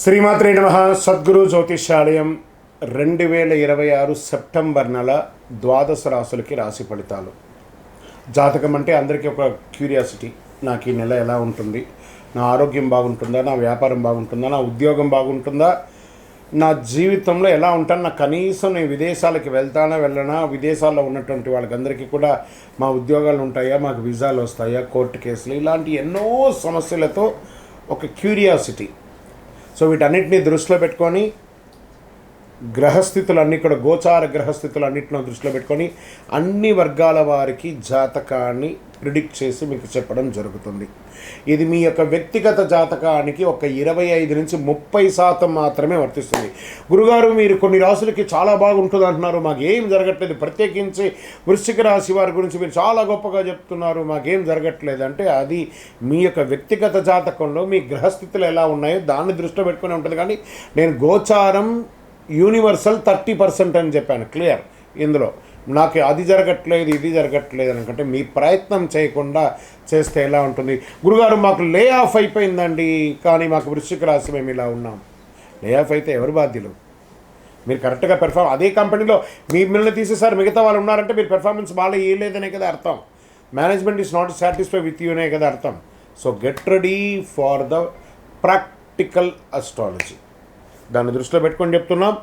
శ్రీమాత్రే నమః. సద్గురు జ్యోతిష్యాలయం 2026 సెప్టెంబర్ నెల ద్వాదశ రాశులకి రాశి ఫలితాలు. జాతకం అంటే అందరికీ ఒక క్యూరియాసిటీ. నాకు ఈ నెల ఎలా ఉంటుంది, నా ఆరోగ్యం బాగుంటుందా, నా వ్యాపారం బాగుంటుందా, నా ఉద్యోగం బాగుంటుందా, నా జీవితంలో ఎలా ఉంటాను, నాకు కనీసం నేను విదేశాలకి వెళ్ళనా, విదేశాల్లో ఉన్నటువంటి వాళ్ళకందరికీ కూడా మా ఉద్యోగాలు ఉంటాయా, మాకు వీసాలు వస్తాయా, కోర్టు కేసులు, ఇలాంటి ఎన్నో సమస్యలతో ఒక క్యూరియాసిటీ. సో వీటన్నిటిని దృష్టిలో పెట్టుకొని గ్రహస్థితులన్నీ కూడా గోచార గ్రహస్థితులన్నింటిలో దృష్టిలో పెట్టుకొని అన్ని వర్గాల వారికి జాతకాన్ని ప్రిడిక్ట్ చేసి మీకు చెప్పడం జరుగుతుంది. ఇది మీ యొక్క వ్యక్తిగత జాతకానికి ఒక 25 నుంచి 30% మాత్రమే వర్తిస్తుంది. గురుగారు, మీరు కొన్ని రాశులకి చాలా బాగుంటుంది అంటున్నారు, మాకేం జరగట్లేదు, ప్రత్యేకించి వృశ్చిక రాశి వారి గురించి మీరు చాలా గొప్పగా చెప్తున్నారు, మాకేం జరగట్లేదు అంటే అది మీ యొక్క వ్యక్తిగత జాతకంలో మీ గ్రహస్థితులు ఎలా ఉన్నాయో దాన్ని దృష్టిలో పెట్టుకుని ఉంటుంది. కానీ నేను గోచారం యూనివర్సల్ 30% అని చెప్పాను, క్లియర్. ఇందులో నాకు అది జరగట్లేదు ఇది జరగట్లేదు అనుకుంటే మీ ప్రయత్నం చేయకుండా చేస్తే ఎలా ఉంటుంది? గురుగారు, మాకు లే ఆఫ్ అయిపోయిందండి, కానీ మాకు వృశ్చిక రాశి మేము ఇలా ఉన్నాం. లే ఆఫ్ అయితే ఎవరు బాధ్యులు? మీరు కరెక్ట్గా అదే కంపెనీలో మిమ్మల్ని తీసేసారు, మిగతా వాళ్ళు ఉన్నారంటే మీరు పెర్ఫార్మెన్స్ బాగా ఇవ్వలేదనే కదా అర్థం. Management is not satisfy with you అనే కదా అర్థం. So get ready for the practical astrology. దాన్ని దృష్టిలో పెట్టుకొని చెప్తున్నాం.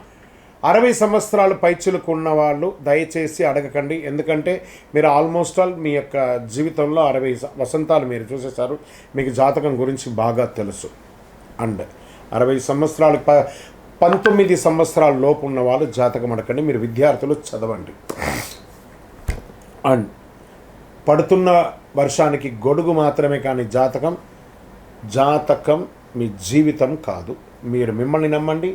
60 సంవత్సరాలు పైచులకు ఉన్న వాళ్ళు దయచేసి అడగకండి, ఎందుకంటే మీరు ఆల్మోస్ట్ ఆల్ మీ యొక్క జీవితంలో 60 వసంతాలు మీరు చూసేశారు, మీకు జాతకం గురించి బాగా తెలుసు. అండ్ 60 సంవత్సరాలు 19 సంవత్సరాల లోపు ఉన్న వాళ్ళు జాతకం అడగండి, మీరు విద్యార్థులు చదవండి. అండ్ పడుతున్న వర్షానికి గొడుగు మాత్రమే, కానీ జాతకం మీ జీవితం కాదు. మీరు మిమ్మల్ని నమ్మండి,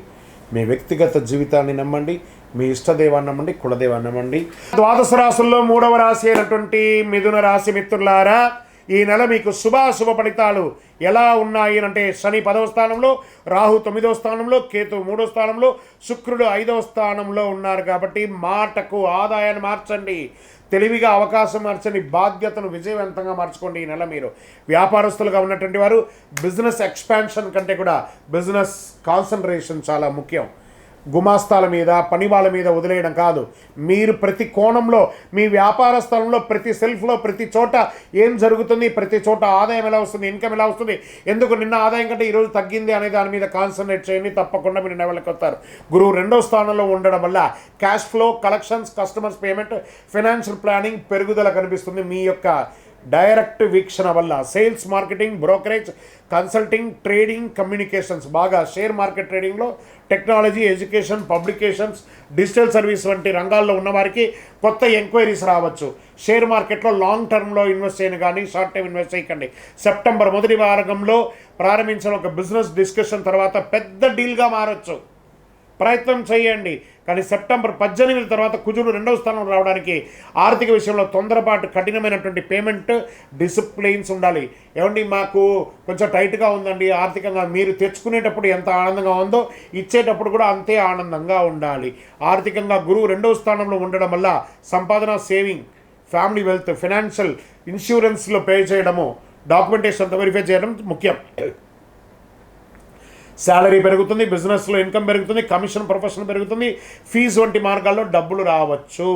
మీ వ్యక్తిగత జీవితాన్ని నమ్మండి, మీ ఇష్టదేవాన్ని నమ్మండి, కులదేవాన్ని నమ్మండి. ద్వాదశ రాశుల్లో 3వ రాశి అయినటువంటి మిథున రాశి మిత్రులారా, ఈ నెల మీకు శుభాశుభ ఫలితాలు ఎలా ఉన్నాయి అంటే శని 10వ స్థానంలో, రాహు 9వ స్థానంలో, కేతు 3వ స్థానంలో, శుక్రుడు 5వ స్థానంలో ఉన్నారు. కాబట్టి మాటకు ఆదాయాన్ని మార్చండి, తెలివిగా అవకాశం మార్చండి, బాధ్యతను విజయవంతంగా మార్చుకోండి. ఈ నెల మీరు వ్యాపారస్తులుగా ఉన్నటువంటి వారు బిజినెస్ ఎక్స్పాన్షన్ కంటే కూడా బిజినెస్ కాన్సన్ట్రేషన్ చాలా ముఖ్యం. గుమాస్తాల మీద, పని వాళ్ళ మీద వదిలేయడం కాదు. మీరు ప్రతి కోణంలో మీ వ్యాపార స్థలంలో ప్రతి సెల్ఫ్లో ప్రతి చోట ఏం జరుగుతుంది, ప్రతి చోట ఆదాయం ఎలా వస్తుంది, ఇన్కమ్ ఎలా వస్తుంది, ఎందుకు నిన్న ఆదాయం కంటే ఈరోజు తగ్గింది అనే దాని మీద కాన్సన్ట్రేట్ చేయండి, తప్పకుండా మీరు లెవెల్కి వస్తారు. గురువు 2వ స్థానంలో ఉండడం వల్ల cash flow, collections, customers payment, financial planning పెరుగుదల కనిపిస్తుంది. మీ యొక్క డైరెక్ట్ వీక్షణ వల్ల sales, marketing, brokerage, consulting, trading, communications బాగా, షేర్ మార్కెట్ ట్రేడింగ్లో, technology, education, publications, digital service వంటి రంగాల్లో ఉన్నవారికి కొత్త ఎంక్వైరీస్ రావచ్చు. షేర్ మార్కెట్లో లాంగ్ టర్మ్లో ఇన్వెస్ట్ చేయను, కానీ షార్ట్ టర్మ్ ఇన్వెస్ట్ చేయకండి. సెప్టెంబర్ మొదటి వారంలో ప్రారంభించిన ఒక బిజినెస్ డిస్కషన్ తర్వాత పెద్ద డీల్గా మారచ్చు, ప్రయత్నం చేయండి. కానీ సెప్టెంబర్ 18 తర్వాత కుజుడు 2వ స్థానం రావడానికి ఆర్థిక విషయంలో తొందరపాటు, కఠినమైనటువంటి పేమెంట్ డిసిప్లిన్స్ ఉండాలి. ఏమండి, మాకు కొంచెం టైట్గా ఉందండి ఆర్థికంగా, మీరు తెచ్చుకునేటప్పుడు ఎంత ఆనందంగా ఉందో ఇచ్చేటప్పుడు కూడా అంతే ఆనందంగా ఉండాలి. ఆర్థికంగా గురువు 2వ స్థానంలో ఉండడం వల్ల సంపాదన, సేవింగ్, ఫ్యామిలీ వెల్త్, ఫైనాన్షియల్, ఇన్సూరెన్స్లో పే చేయడము, డాక్యుమెంటేషన్తో వెరిఫై చేయడం ముఖ్యం. శాలరీ పెరుగుతుంది, బిజినెస్లో ఇన్కమ్ పెరుగుతుంది, కమిషన్ ప్రొఫెషన్ పెరుగుతుంది, ఫీజు వంటి మార్గాల్లో డబ్బులు రావచ్చు.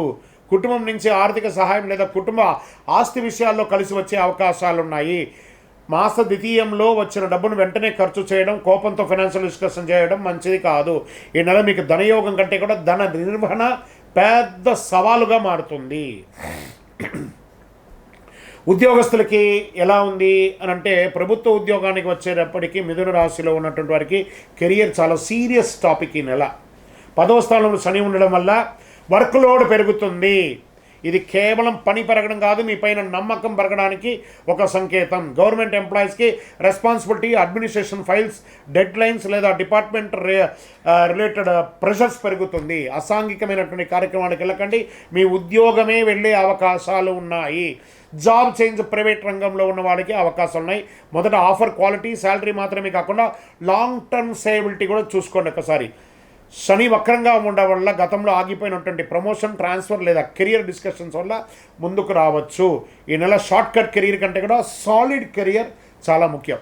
కుటుంబం నుంచి ఆర్థిక సహాయం లేదా కుటుంబ ఆస్తి విషయాల్లో కలిసి వచ్చే అవకాశాలు ఉన్నాయి. మాస ద్వితీయంలో వచ్చిన డబ్బును వెంటనే ఖర్చు చేయడం, కోపంతో ఫైనాన్షియల్ డిస్కషన్ చేయడం మంచిది కాదు. ఈ నెల మీకు ధనయోగం కంటే కూడా ధన నిర్వహణ పెద్ద సవాలుగా మారుతుంది. ఉద్యోగస్తులకి ఎలా ఉంది అని అంటే, ప్రభుత్వ ఉద్యోగానికి వచ్చేటప్పటికీ మిథున రాశిలో ఉన్నటువంటి వారికి కెరియర్ చాలా సీరియస్ టాపిక్. ఈ నెల 10వ స్థానంలో శని ఉండడం వల్ల వర్క్ లోడ్ పెరుగుతుంది. ఇది కేవలం పని పెరగడం కాదు, మీ పైన నమ్మకం పెరగడానికి ఒక సంకేతం. గవర్నమెంట్ ఎంప్లాయీస్కి responsibility, administration files, dead lines లేదా డిపార్ట్మెంట్ రిలేటెడ్ ప్రెషర్స్ పెరుగుతుంది. అసాంఘికమైనటువంటి కార్యక్రమానికి వెళ్ళకండి, మీ ఉద్యోగమే వెళ్ళే అవకాశాలు ఉన్నాయి. జాబ్ చేంజ్ ప్రైవేట్ రంగంలో ఉన్న వాళ్ళకి అవకాశాలు ఉన్నాయి. మొదట ఆఫర్ క్వాలిటీ, శాలరీ మాత్రమే కాకుండా లాంగ్ టర్మ్ సేవబిలిటీ కూడా చూసుకోండి ఒకసారి. శని వక్రంగా ఉండడం వల్ల గతంలో ఆగిపోయినటువంటి ప్రమోషన్, ట్రాన్స్ఫర్ లేదా కెరియర్ డిస్కషన్స్ వల్ల ముందుకు రావచ్చు. ఈ నెల షార్ట్ కట్ కెరియర్ కంటే కూడా సాలిడ్ కెరియర్ చాలా ముఖ్యం.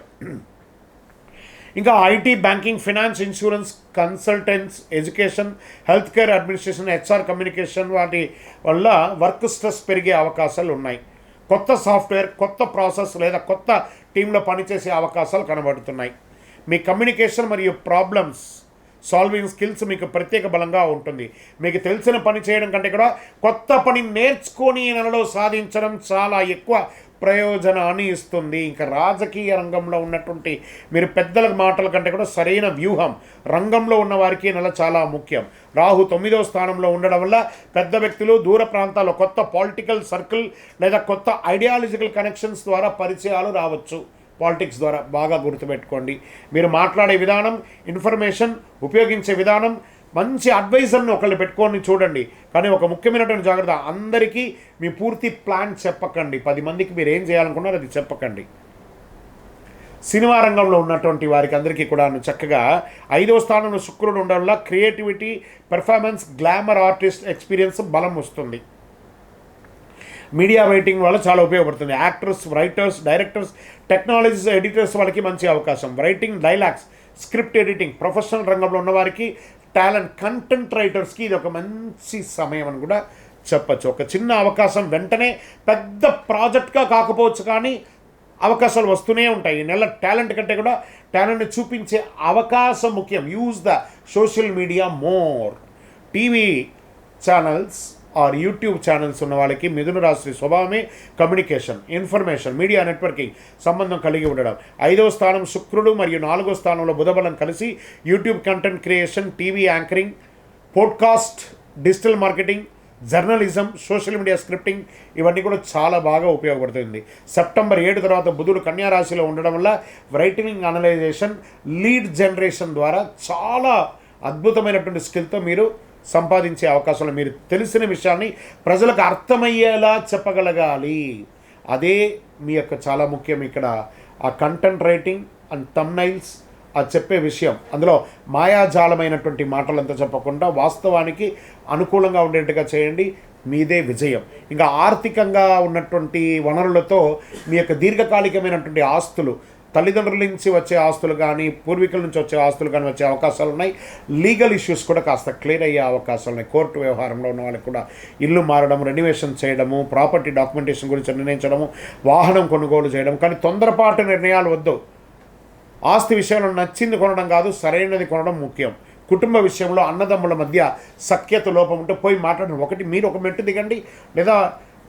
ఇంకా IT, banking, finance, insurance, consultants, education, health care administration, HR, communication వాటి వల్ల వర్క్ స్ట్రెస్ పెరిగే అవకాశాలు ఉన్నాయి. కొత్త సాఫ్ట్వేర్, కొత్త ప్రాసెస్ లేదా కొత్త టీంలో పనిచేసే అవకాశాలు కనబడుతున్నాయి. మీ కమ్యూనికేషన్ మరియు ప్రాబ్లమ్స్ సాల్వింగ్ స్కిల్స్ మీకు ప్రత్యేక బలంగా ఉంటుంది. మీకు తెలిసిన పని చేయడం కంటే కూడా కొత్త పని నేర్చుకొని నెలలో సాధించడం చాలా ఎక్కువ ప్రయోజనాన్ని ఇస్తుంది. ఇంకా రాజకీయ రంగంలో ఉన్నటువంటి మీరు పెద్దల మాటల కంటే కూడా సరైన వ్యూహం రంగంలో ఉన్న వారికి నెల చాలా ముఖ్యం. రాహు 9వ స్థానంలో ఉండడం వల్ల పెద్ద వ్యక్తులు, దూర ప్రాంతాల్లో కొత్త పొలిటికల్ సర్కిల్ లేదా కొత్త ఐడియాలజికల్ కనెక్షన్స్ ద్వారా పరిచయాలు రావచ్చు. పాలిటిక్స్ ద్వారా బాగా గుర్తుపెట్టుకోండి. మీరు మాట్లాడే విధానం, ఇన్ఫర్మేషన్ ఉపయోగించే విధానం, మంచి అడ్వైజర్ని ఒకళ్ళు పెట్టుకొని చూడండి. కానీ ఒక ముఖ్యమైనటువంటి జాగ్రత్త, అందరికీ మీ పూర్తి ప్లాన్ చెప్పకండి. 10 మందికి మీరు ఏం చేయాలనుకున్నారో అది చెప్పకండి. సినిమా రంగంలో ఉన్నటువంటి వారికి అందరికీ కూడా చక్కగా 5వ స్థానంలో శుక్రుడు ఉండడం వల్ల creativity, performance, glamour, artist experience బలం వస్తుంది. మీడియా రైటింగ్ వల్ల చాలా ఉపయోగపడుతుంది. Actors, writers, directors, technologies, editors వాళ్ళకి మంచి అవకాశం. Writing, dialogues, script editing, professional రంగంలో ఉన్నవారికి, టాలెంట్, కంటెంట్ రైటర్స్కి ఇది ఒక మంచి సమయం అని కూడా చెప్పచ్చు. ఒక చిన్న అవకాశం వెంటనే పెద్ద ప్రాజెక్ట్గా కాకపోవచ్చు, కానీ అవకాశాలు వస్తూనే ఉంటాయి. ఈ నెల టాలెంట్ కంటే కూడా టాలెంట్ని చూపించే అవకాశం ముఖ్యం. Use the social media more. TV channels or YouTube channels ఉన్న వాళ్ళకి మిథున రాశి స్వభావమే కమ్యూనికేషన్, ఇన్ఫర్మేషన్, మీడియా నెట్వర్కింగ్ సంబంధం కలిగి ఉండడం. 5వ స్థానం శుక్రుడు మరియు 4వ స్థానంలో బుధబలం కలిసి YouTube content creation, TV anchoring, podcast, digital marketing, journalism, social media scripting ఇవన్నీ కూడా చాలా బాగా ఉపయోగపడుతుంది. సెప్టెంబర్ 7 తర్వాత బుధుడు కన్యా రాశిలో ఉండడం వల్ల రైటింగ్, అనలైజేషన్, లీడ్ జనరేషన్ ద్వారా చాలా అద్భుతమైనటువంటి స్కిల్తో మీరు సంపాదించే అవకాశాలు, మీరు తెలిసిన విషయాన్ని ప్రజలకు అర్థమయ్యేలా చెప్పగలగాలి. అదే మీ యొక్క చాలా ముఖ్యం. ఇక్కడ ఆ కంటెంట్ రైటింగ్ అండ్ థంబ్నైల్స్, ఆ చెప్పే విషయం అందులో మాయాజాలమైనటువంటి మాటలంతా చెప్పకుండా వాస్తవానికి అనుకూలంగా ఉండేట్టుగా చేయండి. మీదే విజయం. ఇంకా ఆర్థికంగా ఉన్నటువంటి వనరులతో మీ యొక్క దీర్ఘకాలికమైనటువంటి ఆస్తులు, తల్లిదండ్రుల నుంచి వచ్చే ఆస్తులు కానీ, పూర్వీకుల నుంచి వచ్చే ఆస్తులు కానీ వచ్చే అవకాశాలు ఉన్నాయి. లీగల్ ఇష్యూస్ కూడా కాస్త క్లియర్ అయ్యే అవకాశాలు ఉన్నాయి. కోర్టు వ్యవహారంలో ఉన్న వాళ్ళకి కూడా ఇల్లు మారడం, రెన్యువేషన్ చేయడము, ప్రాపర్టీ డాక్యుమెంటేషన్ గురించి నిర్ణయించడము, వాహనం కొనుగోలు చేయడం. కానీ తొందరపాటు నిర్ణయాలు వద్దు. ఆస్తి విషయంలో నచ్చింది కొనడం కాదు, సరైనది కొనడం ముఖ్యం. కుటుంబ విషయంలో అన్నదమ్ముల మధ్య సఖ్యత లోపం ఉంటే పోయి మాట్లాడండి. ఒకటి మీరు ఒక మెట్టు దిగండి, లేదా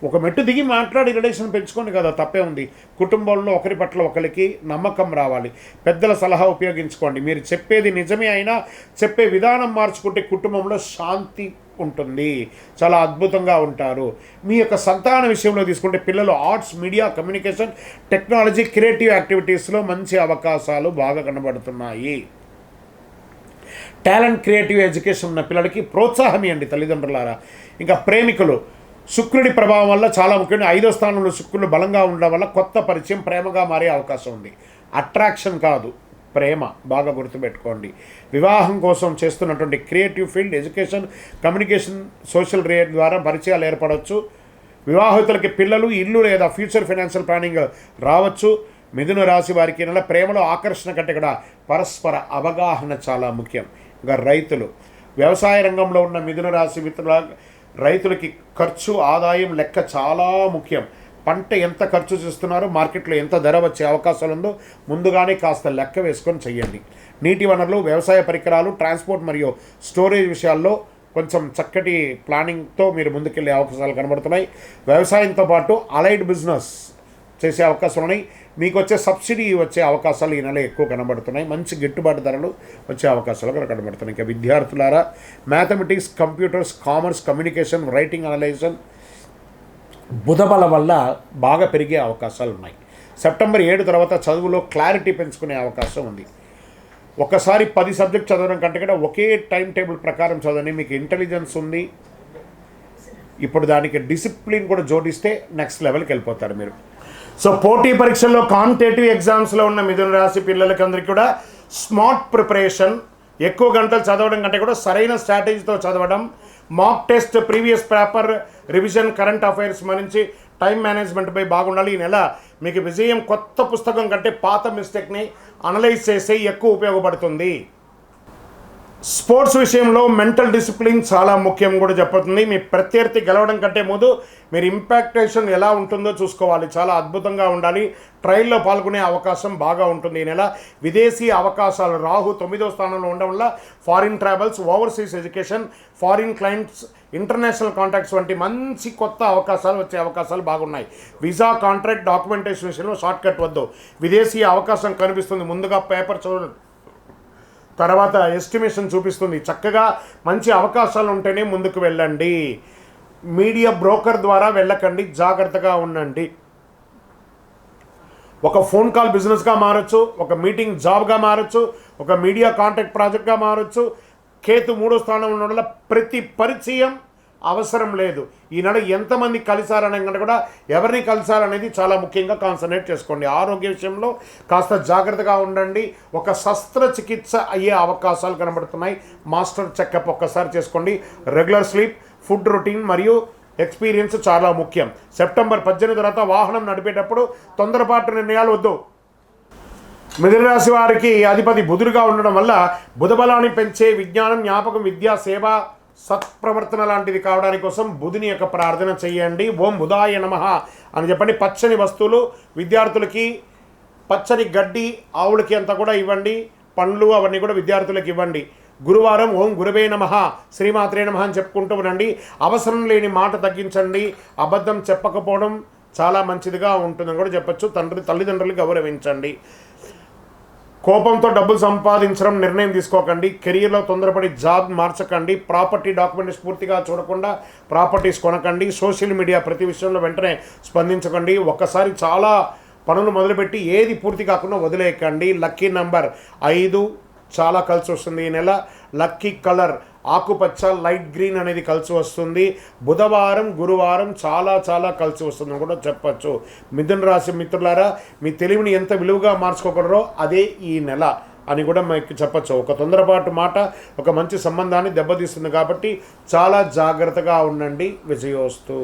ఒక మెట్టు దిగి మాట్లాడి రిలేషన్ పెంచుకోండి కదా, తప్పే ఉంది. కుటుంబంలో ఒకరి పట్ల ఒకరికి నమ్మకం రావాలి. పెద్దల సలహా ఉపయోగించుకోండి. మీరు చెప్పేది నిజమే అయినా చెప్పే విధానం మార్చుకుంటే కుటుంబంలో శాంతి ఉంటుంది, చాలా అద్భుతంగా ఉంటారు. మీ యొక్క సంతాన విషయంలో తీసుకుంటే పిల్లలు arts, media, communication, technology, creative యాక్టివిటీస్లో మంచి అవకాశాలు బాగా కనబడుతున్నాయి. టాలెంట్, క్రియేటివ్ ఎడ్యుకేషన్ ఉన్న పిల్లలకి ప్రోత్సాహం ఇవ్వండి తల్లిదండ్రులారా. ఇంకా ప్రేమికులు, శుక్రుడి ప్రభావం వల్ల చాలా ముఖ్యంగా 5వ స్థానంలో శుక్రుడు బలంగా ఉండడం వల్ల కొత్త పరిచయం ప్రేమగా మారే అవకాశం ఉంది. అట్రాక్షన్ కాదు, ప్రేమ, బాగా గుర్తుపెట్టుకోండి. వివాహం కోసం చేస్తున్నటువంటి creative field, education, communication, social rate ద్వారా పరిచయాలు ఏర్పడవచ్చు. వివాహితులకి పిల్లలు, ఇల్లు లేదా ఫ్యూచర్ ఫైనాన్షియల్ ప్లానింగ్ రావచ్చు. మిథున రాశి వారికి నెల ప్రేమలో ఆకర్షణ కంటే కూడా పరస్పర అవగాహన చాలా ముఖ్యం. ఇంకా రైతులు, వ్యవసాయ రంగంలో ఉన్న మిథున రాశి మిత్రుల రైతులకి ఖర్చు, ఆదాయం లెక్క చాలా ముఖ్యం. పంట ఎంత ఖర్చు చేస్తున్నారో, మార్కెట్లో ఎంత ధర వచ్చే అవకాశాలు ఉందో ముందుగానే కాస్త లెక్క వేసుకొని చెయ్యండి. నీటి వనరులు, వ్యవసాయ పరికరాలు, ట్రాన్స్పోర్ట్ మరియు స్టోరేజ్ విషయాల్లో కొంచెం చక్కటి ప్లానింగ్తో మీరు ముందుకెళ్ళే అవకాశాలు కనబడుతున్నాయి. వ్యవసాయంతో పాటు అలైడ్ బిజినెస్ చేసే అవకాశాలు ఉన్నాయి. మీకు వచ్చే సబ్సిడీ వచ్చే అవకాశాలు ఈ నెల ఎక్కువ కనబడుతున్నాయి. మంచి గిట్టుబాటు ధరలు వచ్చే అవకాశాలు కూడా కనబడుతున్నాయి. ఇంకా విద్యార్థులారా, mathematics, computers, commerce, communication, writing, analysation బుధబల వల్ల బాగా పెరిగే అవకాశాలు ఉన్నాయి. సెప్టెంబర్ 7 తర్వాత చదువులో క్లారిటీ పెంచుకునే అవకాశం ఉంది. ఒకసారి 10 సబ్జెక్ట్ చదవడం కంటే కూడా ఒకే టైం టేబుల్ ప్రకారం చదవండి. మీకు ఇంటెలిజెన్స్ ఉంది. ఇప్పుడు దానికి డిసిప్లిన్ కూడా జోడిస్తే నెక్స్ట్ లెవెల్కి వెళ్ళిపోతారు మీరు. సో పోటీ పరీక్షల్లో, కాంపిటేటివ్ ఎగ్జామ్స్లో ఉన్న మిథున రాశి పిల్లలకి అందరికీ కూడా స్మార్ట్ ప్రిపరేషన్, ఎక్కువ గంటలు చదవడం కంటే కూడా సరైన స్ట్రాటజీతో చదవడం, mock test, previous paper revision, current affairs నుంచి టైం మేనేజ్మెంట్పై బాగుండాలి. ఈ నెల మీకు విజయం కొత్త పుస్తకం కంటే పాత మిస్టేక్ని అనలైజ్ చేసే ఎక్కువ ఉపయోగపడుతుంది. స్పోర్ట్స్ విషయంలో మెంటల్ డిసిప్లిన్ చాలా ముఖ్యం కూడా చెప్పబడుతుంది. మీ ప్రత్యర్థి గెలవడం కంటే ముందు మీరు ఇంపాక్టేషన్ ఎలా ఉంటుందో చూసుకోవాలి. చాలా అద్భుతంగా ఉండాలి. ట్రయల్లో పాల్గొనే అవకాశం బాగా ఉంటుంది. ఈ నెల విదేశీ అవకాశాలు రాహు 9వ స్థానంలో ఉండడం వల్ల foreign travels, overseas education, foreign clients, international contacts వంటి మంచి కొత్త అవకాశాలు వచ్చే అవకాశాలు బాగున్నాయి. వీసా, కాంట్రాక్ట్, డాక్యుమెంటేషన్ విషయంలో షార్ట్ కట్ వద్దు. విదేశీ అవకాశం కనిపిస్తుంది. ముందుగా పేపర్ చూడండి, తర్వాత ఎస్టిమేషన్ చూపిస్తుంది. చక్కగా మంచి అవకాశాలు ఉంటేనే ముందుకు వెళ్ళండి. మీడియా బ్రోకర్ ద్వారా వెళ్ళకండి, జాగ్రత్తగా ఉండండి. ఒక ఫోన్ కాల్ బిజినెస్గా మారచ్చు, ఒక మీటింగ్ జాబ్గా మారచ్చు, ఒక మీడియా కాంటాక్ట్ ప్రాజెక్ట్గా మారచ్చు. కేతు 3వ స్థానంలో ఉండడం వల్ల ప్రతి పరిచయం అవసరం లేదు. ఈ నెల ఎంతమంది కలిసారనే కంటే కూడా ఎవరిని కలిసారనేది చాలా ముఖ్యంగా కాన్సన్ట్రేట్ చేసుకోండి. ఆరోగ్య విషయంలో కాస్త జాగ్రత్తగా ఉండండి. ఒక శస్త్రచికిత్స అయ్యే అవకాశాలు కనబడుతున్నాయి. మాస్టర్ చెకప్ ఒక్కసారి చేసుకోండి. రెగ్యులర్ స్లీప్, ఫుడ్ రొటీన్ మరియు ఎక్స్పీరియన్స్ చాలా ముఖ్యం. సెప్టెంబర్ 18 తర్వాత వాహనం నడిపేటప్పుడు తొందరపాటు నిర్ణయాలు వద్దు. మిథున రాశి వారికి అధిపతి బుధుడుగా ఉండడం వల్ల బుధబలాన్ని పెంచే విజ్ఞానం, జ్ఞాపకం, విద్య, సేవ, సత్ప్రవర్తన లాంటిది కావడానికి కోసం బుధుని యొక్క ప్రార్థన చేయండి. ఓం బుధాయ నమః అని చెప్పండి. పచ్చని వస్తువులు విద్యార్థులకి, పచ్చని గడ్డి ఆవులకి అంతా కూడా ఇవ్వండి. పండ్లు అవన్నీ కూడా విద్యార్థులకు ఇవ్వండి. గురువారం ఓం గురువే నమః, శ్రీమాత్రే నమః అని చెప్పుకుంటూ ఉండండి. అవసరం లేని మాట తగ్గించండి. అబద్ధం చెప్పకపోవడం చాలా మంచిదిగా ఉంటుందని కూడా చెప్పచ్చు. తల్లిదండ్రులు గౌరవించండి. కోపంతో డబ్బులు సంపాదించడం నిర్ణయం తీసుకోకండి. కెరీర్లో తొందరపడి జాబ్ మార్చకండి. ప్రాపర్టీ డాక్యుమెంట్స్ పూర్తిగా చూడకుండా ప్రాపర్టీస్ కొనకండి. సోషల్ మీడియా ప్రతి విషయంలో వెంటనే స్పందించకండి. ఒక్కసారి చాలా పనులు మొదలుపెట్టి ఏది పూర్తి కాకుండా వదిలేయకండి. లక్కీ నంబర్ 5 చాలా కలిసి వస్తుంది ఈ నెల. లక్కీ కలర్ ఆకుపచ్చ, లైట్ గ్రీన్ అనేది కలిసి వస్తుంది. బుధవారం, గురువారం చాలా చాలా కలిసి వస్తుందని కూడా చెప్పచ్చు. మిథున రాశి మిత్రులారా, మీ తెలివిని ఎంత విలువగా మార్చుకోగలరో అదే ఈ నెల అని కూడా మీకు చెప్పచ్చు. ఒక తొందరపాటు మాట ఒక మంచి సంబంధాన్ని దెబ్బతీస్తుంది కాబట్టి చాలా జాగ్రత్తగా ఉండండి. విజయోస్తు.